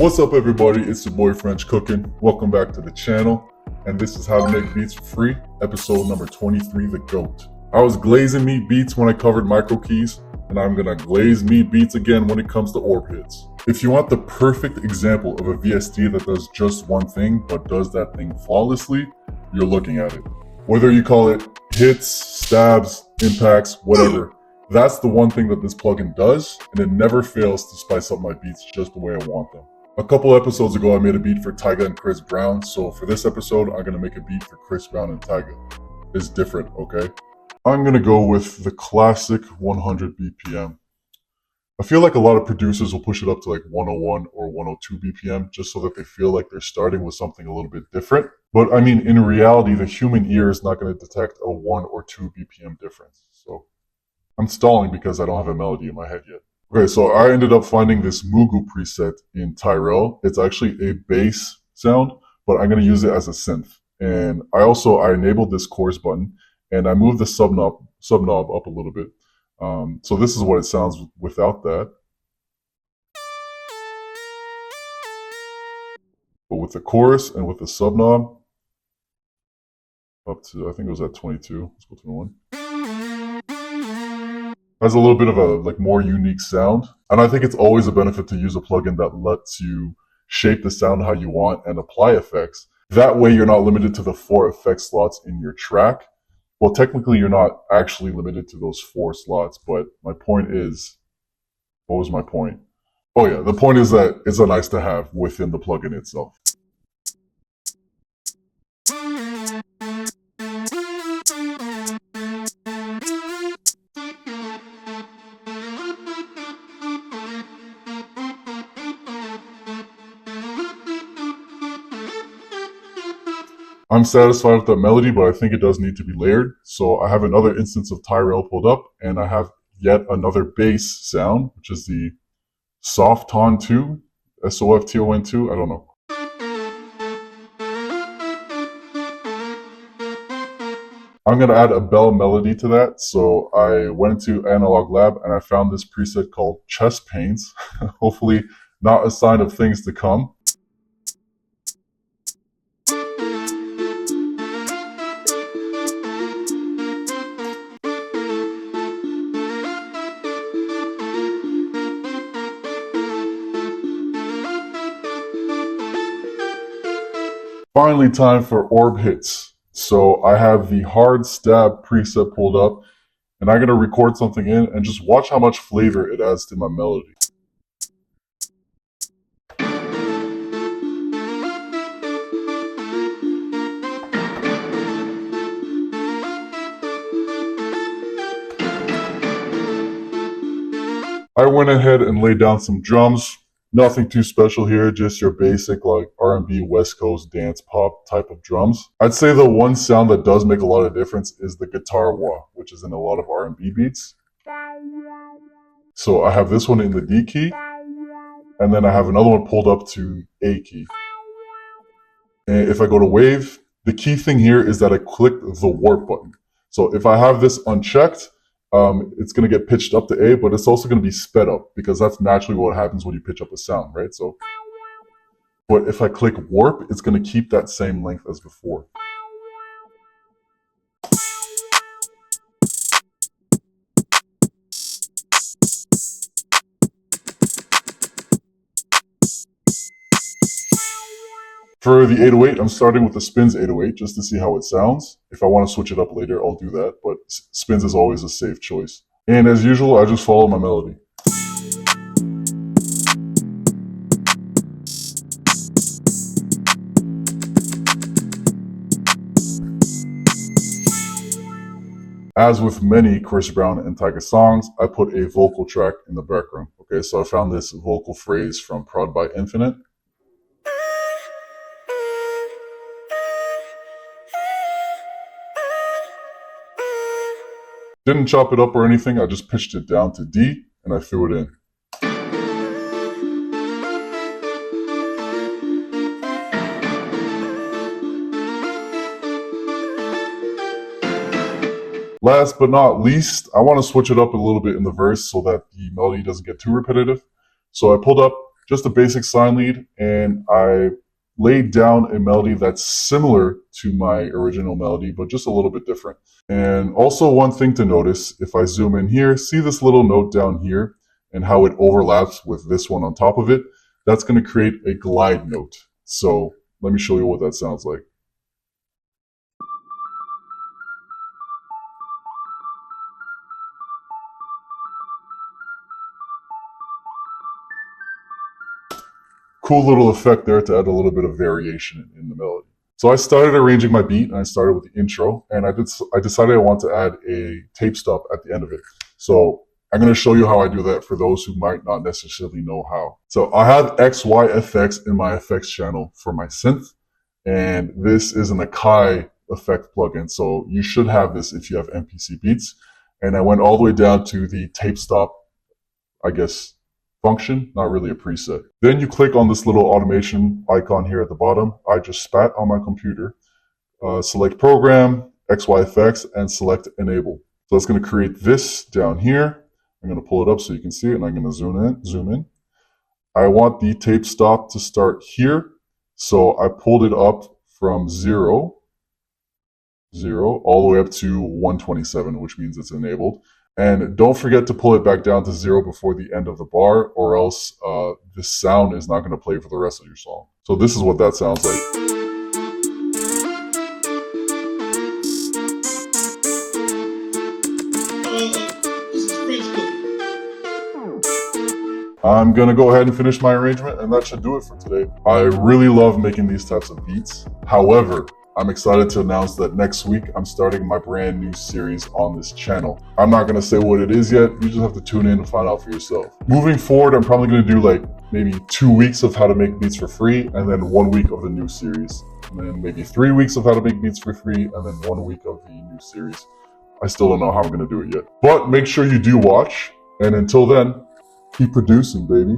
What's up everybody, it's your boy French Cooking. Welcome back to the channel, and this is how to make beats for free, episode number 23, the GOAT. I was glazing meat beats when I covered micro keys, and I'm gonna glaze meat beats again when it comes to orb hits. If you want the perfect example of a VST that does just one thing, but does that thing flawlessly, you're looking at it. Whether you call it hits, stabs, impacts, whatever, that's the one thing that this plugin does, and it never fails to spice up my beats just the way I want them. A couple episodes ago, I made a beat for Tyga and Chris Brown, so for this episode, I'm gonna make a beat for Chris Brown and Tyga. It's different, okay? I'm gonna go with the classic 100 BPM. I feel like a lot of producers will push it up to like 101 or 102 BPM just so that they feel like they're starting with something a little bit different. But I mean, in reality, the human ear is not gonna detect a 1 or 2 BPM difference. So I'm stalling because I don't have a melody in my head yet. Okay, so I ended up finding this Mugu preset in Tyrell. It's actually a bass sound, but I'm going to use it as a synth. And I enabled this chorus button, and I moved the sub knob up a little bit. So this is what it sounds without that. But with the chorus and with the sub knob, up to, I think it was at 22. Let's go 21. Has a little bit of a more unique sound, and I think it's always a benefit to use a plugin that lets you shape the sound how you want and apply effects. That way you're not limited to the 4 effect slots in your track. Well, technically you're not actually limited to those 4 slots, but my point is, what was my point? Oh yeah, the point is that it's a nice to have within the plugin itself. I'm satisfied with that melody, but I think it does need to be layered. So I have another instance of Tyrell pulled up, and I have yet another bass sound, which is the Softon 2, SOFTON 2, I don't know. I'm going to add a bell melody to that. So I went into Analog Lab and I found this preset called Chest Pains. Hopefully not a sign of things to come. Finally, time for orb hits. So I have the hard stab preset pulled up, and I'm going to record something in and just watch how much flavor it adds to my melody. I went ahead and laid down some drums. Nothing too special here, just your basic like R&B West Coast dance pop type of drums. I'd say the one sound that does make a lot of difference is the guitar wah, which is in a lot of R&B beats. So I have this one in the D key, and then I have another one pulled up to A key. And if I go to wave, the key thing here is that I click the warp button. So if I have this unchecked, it's going to get pitched up to A, but it's also going to be sped up because that's naturally what happens when you pitch up a sound, right? So, but if I click warp, it's going to keep that same length as before. For the 808, I'm starting with the Spins 808 just to see how it sounds. If I want to switch it up later, I'll do that, but Spins is always a safe choice. And as usual, I just follow my melody. As with many Chris Brown and Tyga songs, I put a vocal track in the background. Okay, so I found this vocal phrase from Prod by Infinite. Didn't chop it up or anything, I just pitched it down to D and I threw it in. Last but not least, I want to switch it up a little bit in the verse so that the melody doesn't get too repetitive. So I pulled up just a basic sine lead, and I laid down a melody that's similar to my original melody, but just a little bit different. And also one thing to notice, if I zoom in here, see this little note down here and how it overlaps with this one on top of it? That's going to create a glide note. So let me show you what that sounds like. Cool little effect there to add a little bit of variation in the melody. So I started arranging my beat, and I started with the intro, and I decided I want to add a tape stop at the end of it. So I'm going to show you how I do that for those who might not necessarily know how. So I have XY effects in my effects channel for my synth, and this is an AKAI effect plugin. So you should have this if you have MPC Beats. And I went all the way down to the tape stop, I guess, function, not really a preset. Then you click on this little automation icon here at the bottom. I just spat on my computer, select program, XY effects, and select enable. So that's going to create this down here. I'm going to pull it up so you can see it, and I'm going to zoom in. I want the tape stop to start here. So I pulled it up from 0, all the way up to 127, which means it's enabled. And don't forget to pull it back down to 0 before the end of the bar, or else this sound is not going to play for the rest of your song. So this is what that sounds like. I'm going to go ahead and finish my arrangement, and that should do it for today. I really love making these types of beats. However, I'm excited to announce that next week I'm starting my brand new series on this channel. I'm not going to say what it is yet. You just have to tune in and find out for yourself. Moving forward, I'm probably going to do like maybe 2 weeks of how to make beats for free, and then 1 week of the new series. And then maybe 3 weeks of how to make beats for free, and then 1 week of the new series. I still don't know how I'm going to do it yet. But make sure you do watch. And until then, keep producing, baby.